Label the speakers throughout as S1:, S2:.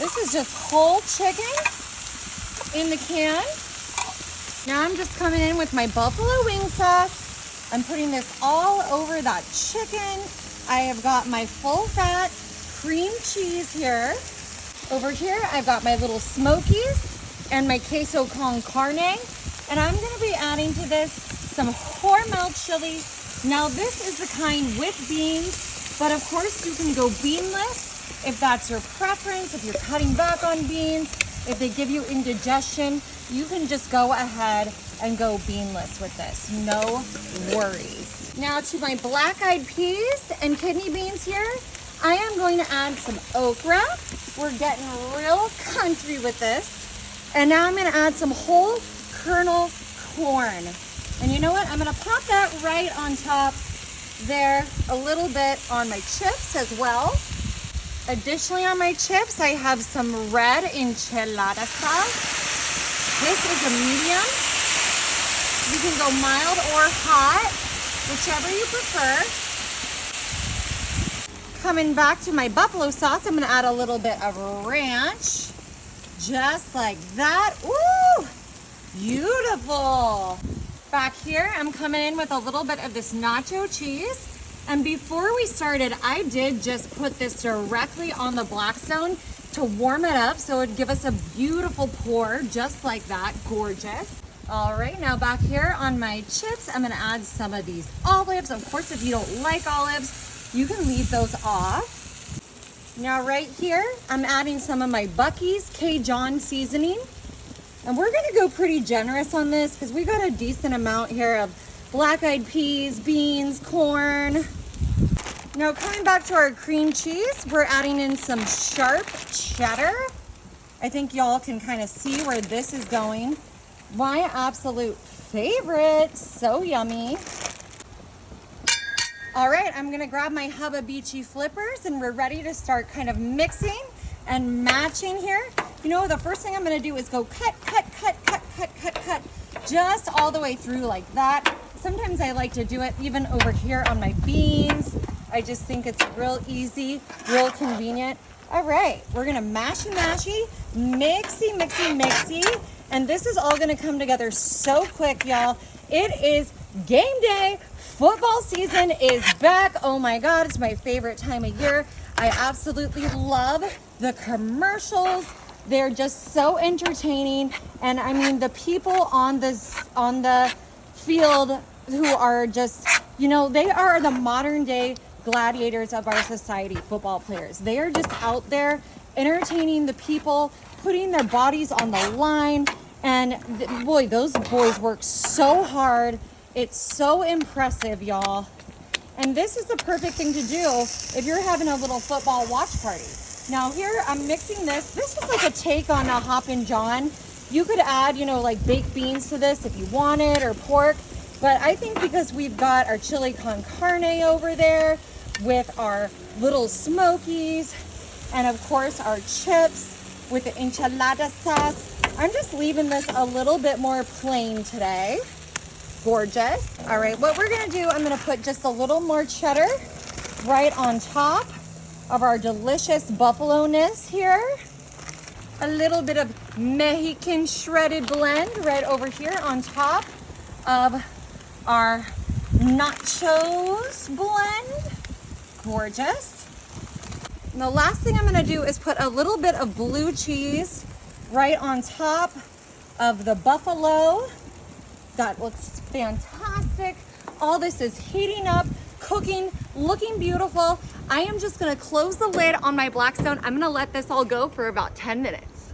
S1: This is just whole chicken in the can. Now I'm just coming in with my buffalo wing sauce. I'm putting this all over that chicken. I have got my full fat cream cheese here. Over here, I've got my little smokies and my queso con carne. And I'm gonna be adding to this some Hormel chili. Now this is the kind with beans, but of course you can go beanless if that's your preference, if you're cutting back on beans, if they give you indigestion, you can just go ahead and go beanless with this, no worries. Now to my black-eyed peas and kidney beans here, I am going to add some okra. We're getting real country with this. And now I'm gonna add some whole kernel corn. And you know what? I'm gonna pop that right on top there, a little bit on my chips as well. Additionally on my chips, I have some red enchilada sauce. This is a medium. You can go mild or hot, whichever you prefer. Coming back to my buffalo sauce, I'm gonna add a little bit of ranch, just like that. Ooh, beautiful. Back here, I'm coming in with a little bit of this nacho cheese. And before we started, I did just put this directly on the Blackstone to warm it up so it'd give us a beautiful pour, just like that, gorgeous. All right, now back here on my chips, I'm gonna add some of these olives. Of course, if you don't like olives, you can leave those off. Now right here, I'm adding some of my Buc-ee's Cajun seasoning. And we're gonna go pretty generous on this because we got a decent amount here of black-eyed peas, beans, corn. Now coming back to our cream cheese, we're adding in some sharp cheddar. I think y'all can kind of see where this is going. My absolute favorite, so yummy. All right, I'm gonna grab my Hubba Beachy flippers and we're ready to start kind of mixing and matching here. You know, the first thing I'm gonna do is go cut, just all the way through like that. Sometimes I like to do it even over here on my beans. I just think it's real easy, real convenient. All right, we're gonna mashy, mixy. And this is all gonna come together so quick, y'all. It is game day. Football season is back. Oh my God, it's my favorite time of year. I absolutely love the commercials. They're just so entertaining. And I mean, the people on the field who are just, you know, they are the modern day gladiators of our society, football players. They are just out there entertaining the people, putting their bodies on the line. And boy, those boys work so hard. It's so impressive, y'all. And this is the perfect thing to do if you're having a little football watch party. Now here, I'm mixing this. This is like a take on a Hoppin' John. You could add, you know, like baked beans to this if you wanted, or pork. But I think because we've got our chili con carne over there with our little smokies, and of course our chips with the enchilada sauce, I'm just leaving this a little bit more plain today. Gorgeous. All right, what we're gonna do, I'm gonna put just a little more cheddar right on top of our delicious buffalo-ness here. A little bit of Mexican shredded blend right over here on top of our nachos blend. Gorgeous. And the last thing I'm gonna do is put a little bit of blue cheese right on top of the buffalo. That looks fantastic. All this is heating up, cooking, looking beautiful. I am just gonna close the lid on my Blackstone. I'm gonna let this all go for about 10 minutes.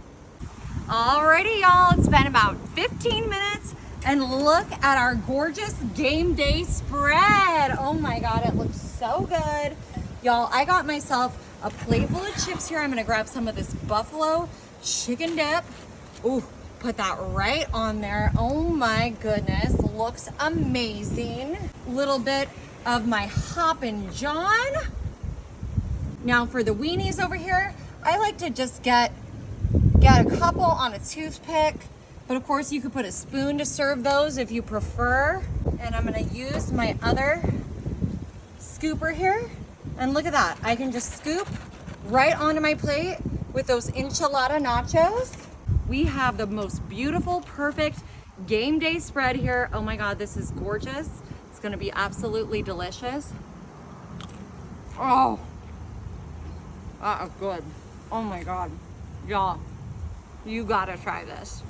S1: Alrighty, y'all, it's been about 15 minutes and look at our gorgeous game day spread. Oh my God, it looks so good. Y'all, I got myself a plate full of chips here. I'm gonna grab some of this buffalo chicken dip. Ooh. Put that right on there. Oh my goodness, looks amazing. Little bit of my Hoppin' John. Now for the weenies over here, I like to just get a couple on a toothpick, but of course you could put a spoon to serve those if you prefer. And I'm gonna use my other scooper here. And look at that, I can just scoop right onto my plate with those enchilada nachos. We have the most beautiful, perfect game day spread here. Oh my God, this is gorgeous. It's gonna be absolutely delicious. Oh, that is good. Oh my God, y'all, you gotta try this.